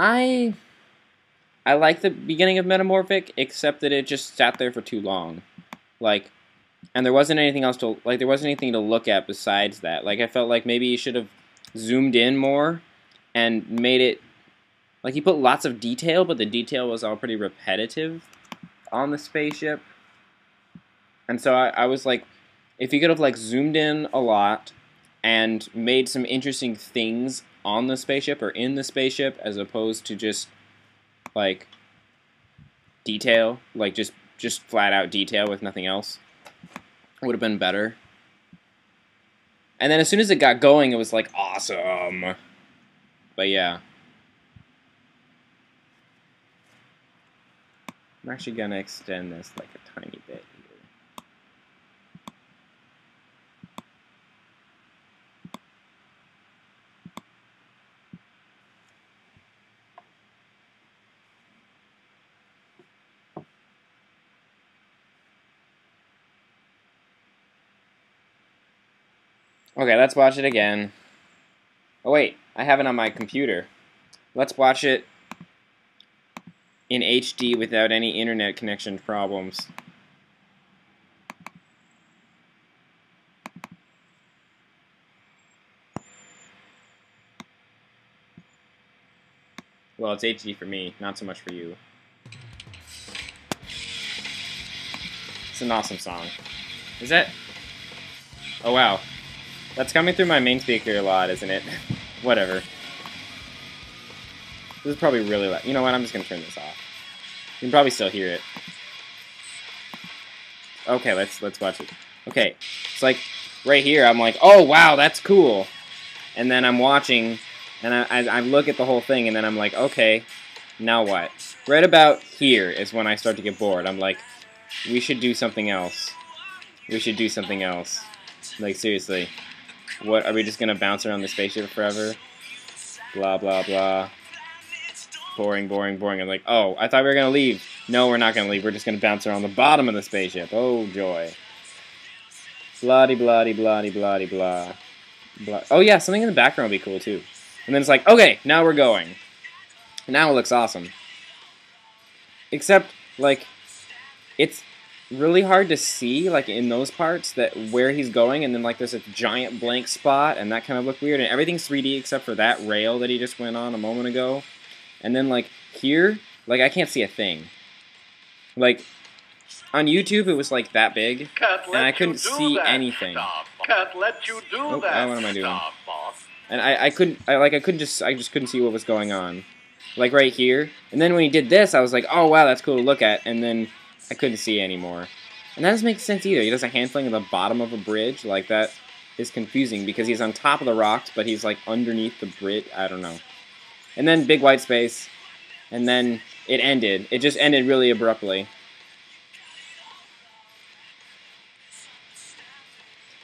I like the beginning of Metamorphic, except that it just sat there for too long. Like, and there wasn't anything else to, like, there wasn't anything to look at besides that. Like, I felt like maybe you should have zoomed in more and made it, like, he put lots of detail, but the detail was all pretty repetitive on the spaceship. And so I was like, if you could have, like, zoomed in a lot and made some interesting things on the spaceship or in the spaceship as opposed to just, like, detail, like, just flat out detail with nothing else, would have been better. And then as soon as it got going, it was like, awesome. But yeah. I'm actually going to extend this like a tiny bit here. Okay, let's watch it again. Oh wait, I have it on my computer. Let's watch it in HD without any internet connection problems. Well, it's HD for me, not so much for you. It's an awesome song. Is that... Oh wow. That's coming through my main speaker a lot, isn't it? Whatever. This is probably really loud. You know what? I'm just going to turn this off. You can probably still hear it. Okay, let's watch it. Okay, it's like right here. I'm like, oh wow, that's cool. And then I'm watching, and I look at the whole thing, and then I'm like, okay, now what? Right about here is when I start to get bored. I'm like, we should do something else. We should do something else. Like seriously, what are we just gonna bounce around the spaceship forever? Blah blah blah. Boring, boring, boring. I'm like, oh, I thought we were gonna leave. No, we're not gonna leave. We're just gonna bounce around the bottom of the spaceship. Oh joy. Bloody, bloody, bloody, bloody, blah. Blah. Oh yeah, something in the background would be cool too. And then it's like, okay, now we're going. Now it looks awesome. Except, like, it's really hard to see, like, in those parts, that where he's going, and then, like, there's a giant blank spot, and that kind of looked weird, and everything's 3D except for that rail that he just went on a moment ago. And then, like, here, like, I can't see a thing. Like, on YouTube, it was, like, that big, and I couldn't see anything. Can't let you do that. What am I doing? Stop, boss. And I just couldn't see what was going on. Like, right here. And then when he did this, I was like, oh, wow, that's cool to look at. And then I couldn't see anymore. And that doesn't make sense either. He does a hand fling at the bottom of a bridge. Like, that is confusing because he's on top of the rocks, but he's, like, underneath the bridge. I don't know. And then big white space. And then it ended. It just ended really abruptly.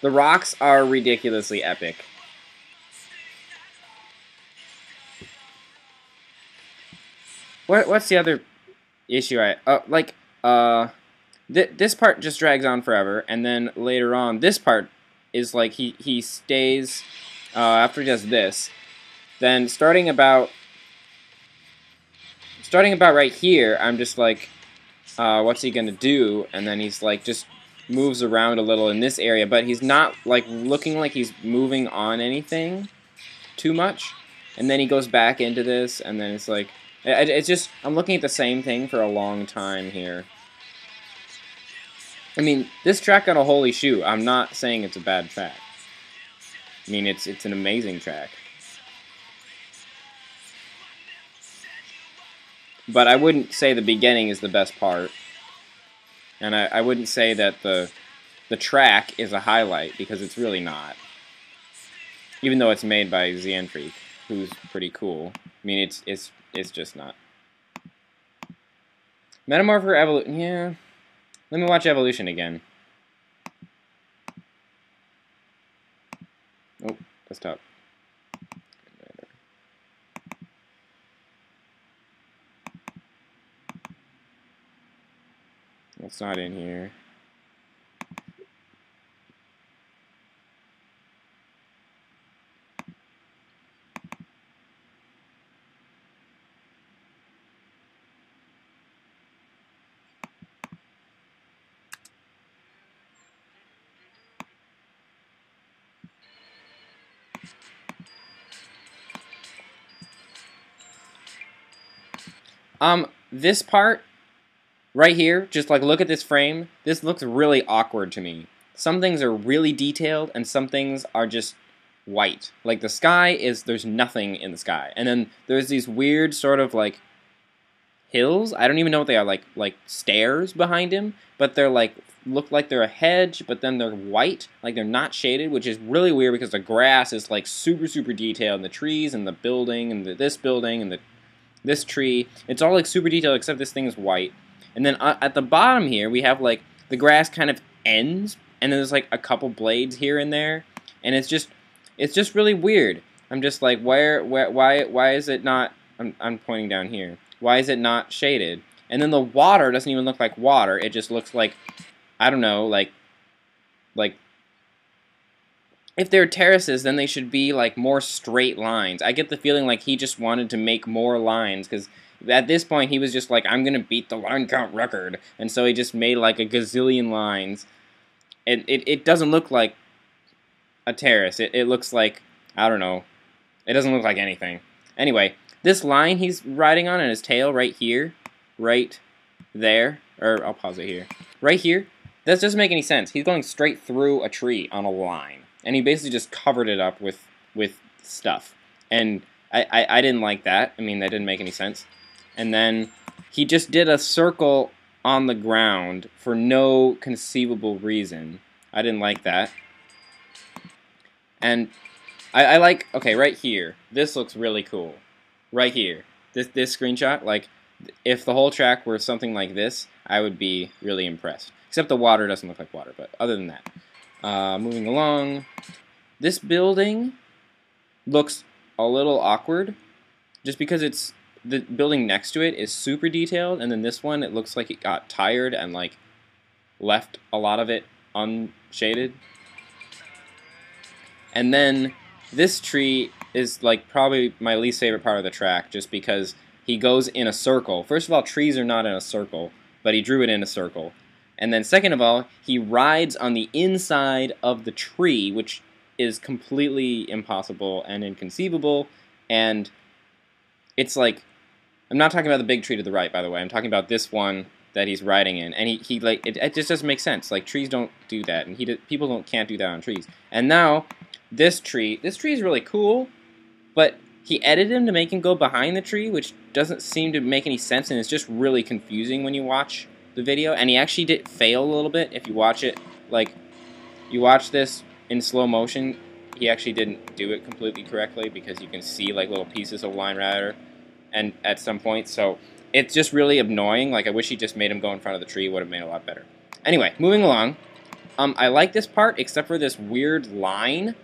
The rocks are ridiculously epic. What's the other issue? This part just drags on forever, and then later on, this part is like he stays after he does this. Then starting about right here, I'm just like, what's he gonna do? And then he's like just moves around a little in this area, but he's not like looking like he's moving on anything too much. And then he goes back into this, and then it's like. It's just, I'm looking at the same thing for a long time here. I mean, this track got a holy shoe. I'm not saying it's a bad track. I mean, it's an amazing track. But I wouldn't say the beginning is the best part. And I wouldn't say that the track is a highlight, because it's really not. Even though it's made by Freak, who's pretty cool. I mean, it's just not. Metamorphic or Evolution? Yeah. Let me watch Evolution again. Oh, desktop. It's not in here. This part right here, just like look at this frame. This looks really awkward to me. Some things are really detailed, and some things are just white. Like the sky is, there's nothing in the sky. And then there's these weird sort of like hills. I don't even know what they are, like stairs behind him, but they're like, look like they're a hedge, but then they're white, like they're not shaded, which is really weird because the grass is like super detailed, and the trees and the building and this building and this tree, it's all like super detailed except this thing is white. And then at the bottom here we have like the grass kind of ends, and then there's like a couple blades here and there, and it's just really weird. I'm just like, why is it not? I'm pointing down here. Why is it not shaded? And then the water doesn't even look like water. It just looks like, I don't know, like if they're terraces, then they should be like more straight lines. I get the feeling like he just wanted to make more lines, because at this point he was just like, I'm gonna beat the line count record, and so he just made like a gazillion lines. It doesn't look like a terrace. It looks like, I don't know, it doesn't look like anything. Anyway, this line he's riding on in his tail right here, right there, or I'll pause it here, right here, that doesn't make any sense. He's going straight through a tree on a line, and he basically just covered it up with stuff, and I didn't like that. I mean, that didn't make any sense. And then he just did a circle on the ground for no conceivable reason. I didn't like that. And I like, okay, right here, this looks really cool. Right here, this screenshot, like, if the whole track were something like this, I would be really impressed. Except the water doesn't look like water, but other than that. Moving along, this building looks a little awkward, just because it's, the building next to it is super detailed, and then this one, it looks like it got tired and, like, left a lot of it unshaded. And then this tree is like probably my least favorite part of the track, just because he goes in a circle. First of all, trees are not in a circle, but he drew it in a circle. And then second of all, he rides on the inside of the tree, which is completely impossible and inconceivable. And it's like, I'm not talking about the big tree to the right, by the way. I'm talking about this one that he's riding in, and he like, it just doesn't make sense. Like, trees don't do that, and people can't do that on trees. And now this tree is really cool, but he edited him to make him go behind the tree, which doesn't seem to make any sense, and it's just really confusing when you watch the video. And he actually did fail a little bit. If you watch it, like, you watch this in slow motion, he actually didn't do it completely correctly, because you can see like little pieces of line rider and at some point, so it's just really annoying. Like, I wish he just made him go in front of the tree. Would have made it a lot better. Anyway, moving along. I like this part, except for this weird line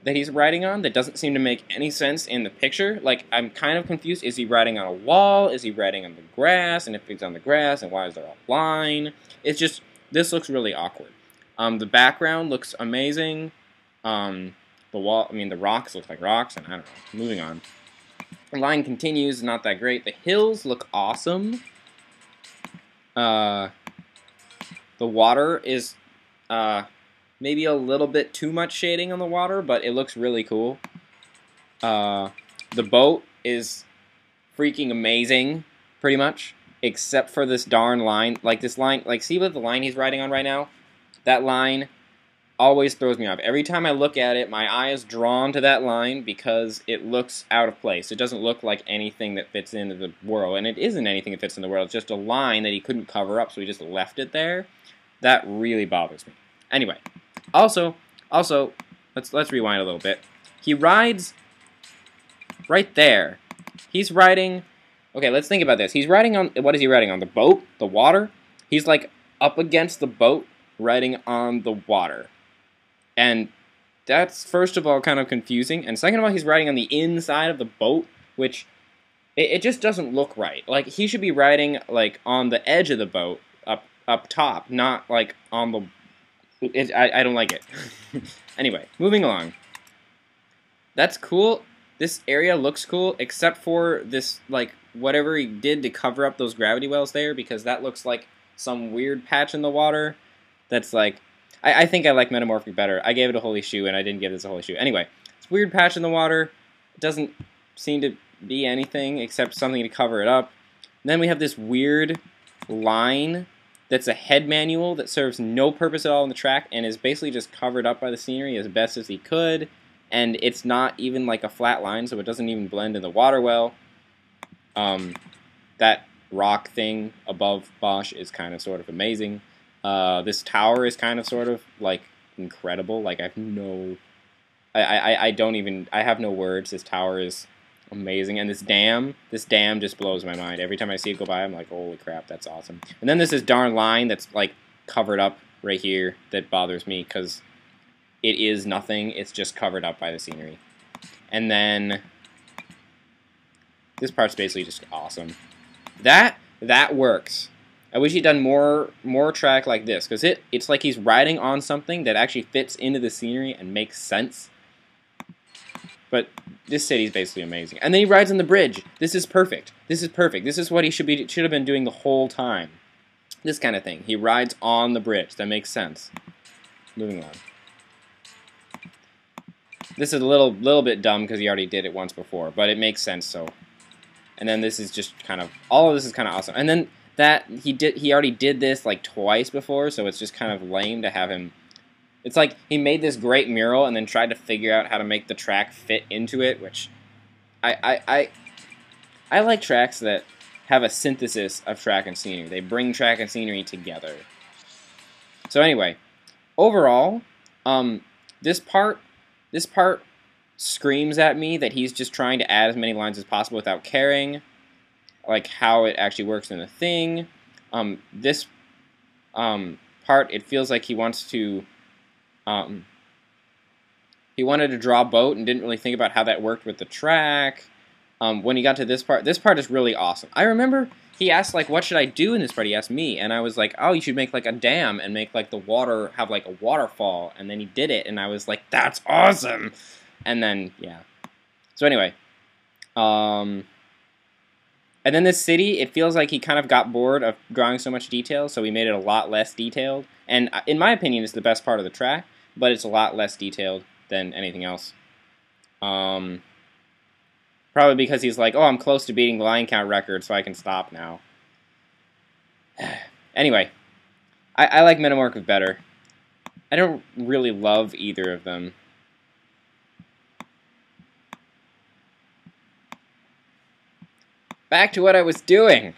that he's riding on that doesn't seem to make any sense in the picture. Like, I'm kind of confused. Is he riding on a wall? Is he riding on the grass? And if he's on the grass, and why is there a line? It's just, this looks really awkward. The background looks amazing. The wall, I mean, the rocks look like rocks, and I don't know. Moving on. The line continues, not that great. The hills look awesome. The water is maybe a little bit too much shading on the water, but it looks really cool. The boat is freaking amazing, pretty much, except for this darn line. Like, this line, like, see what the line he's riding on right now? That line always throws me off. Every time I look at it, my eye is drawn to that line because it looks out of place. It doesn't look like anything that fits into the world, and it isn't anything that fits in the world. It's just a line that he couldn't cover up, so he just left it there. That really bothers me. Anyway, also, let's rewind a little bit. He rides right there. He's riding. Okay, let's think about this. He's riding on, what is he riding on? The boat? The water? He's like up against the boat, riding on the water. And that's, first of all, kind of confusing. And second of all, he's riding on the inside of the boat, which, it just doesn't look right. Like, he should be riding, like, on the edge of the boat, up top, not, like, on the... I don't like it. Anyway, moving along. That's cool. This area looks cool, except for this, like, whatever he did to cover up those gravity wells there, because that looks like some weird patch in the water that's, like... I think I like Metamorphic better. I gave it a holy shoe, and I didn't give this a holy shoe. Anyway, it's a weird patch in the water. It doesn't seem to be anything except something to cover it up. then we have this weird line that's a head manual that serves no purpose at all on the track and is basically just covered up by the scenery as best as he could. And it's not even like a flat line, so it doesn't even blend in the water well. That rock thing above Bosch is kind of sort of amazing. This tower is kind of sort of like incredible. Like I have no words. This tower is amazing. And this dam just blows my mind. Every time I see it go by, I'm like, holy crap, that's awesome. And then there's this darn line that's like covered up right here that bothers me because it is nothing. It's just covered up by the scenery. And then this part's basically just awesome. That works. I wish he'd done more track like this, because it's like he's riding on something that actually fits into the scenery and makes sense. But this city's basically amazing. And then he rides on the bridge. This is perfect. This is perfect. This is what he should have been doing the whole time. This kind of thing. He rides on the bridge. That makes sense. Moving on. This is a little bit dumb because he already did it once before, but it makes sense. So, and then this is just kind of all of this is kind of awesome. And then that he already did this like twice before, so it's just kind of lame to have him. It's like he made this great mural and then tried to figure out how to make the track fit into it, which I like tracks that have a synthesis of track and scenery. They bring track and scenery together. So anyway, overall, this part screams at me that he's just trying to add as many lines as possible without caring, like how it actually works in the thing. This part, it feels like he wants to. He wanted to draw a boat and didn't really think about how that worked with the track. When he got to this part is really awesome. I remember he asked, like, what should I do in this part? He asked me, and I was like, oh, you should make, like, a dam and make, like, the water have, like, a waterfall. And then he did it, and I was like, that's awesome! And then, yeah. So anyway. And then this city, it feels like he kind of got bored of drawing so much detail, so he made it a lot less detailed. And in my opinion, it's the best part of the track, but it's a lot less detailed than anything else. Probably because he's like, oh, I'm close to beating the line count record, so I can stop now. Anyway, I like Metamorphic better. I don't really love either of them. Back to what I was doing.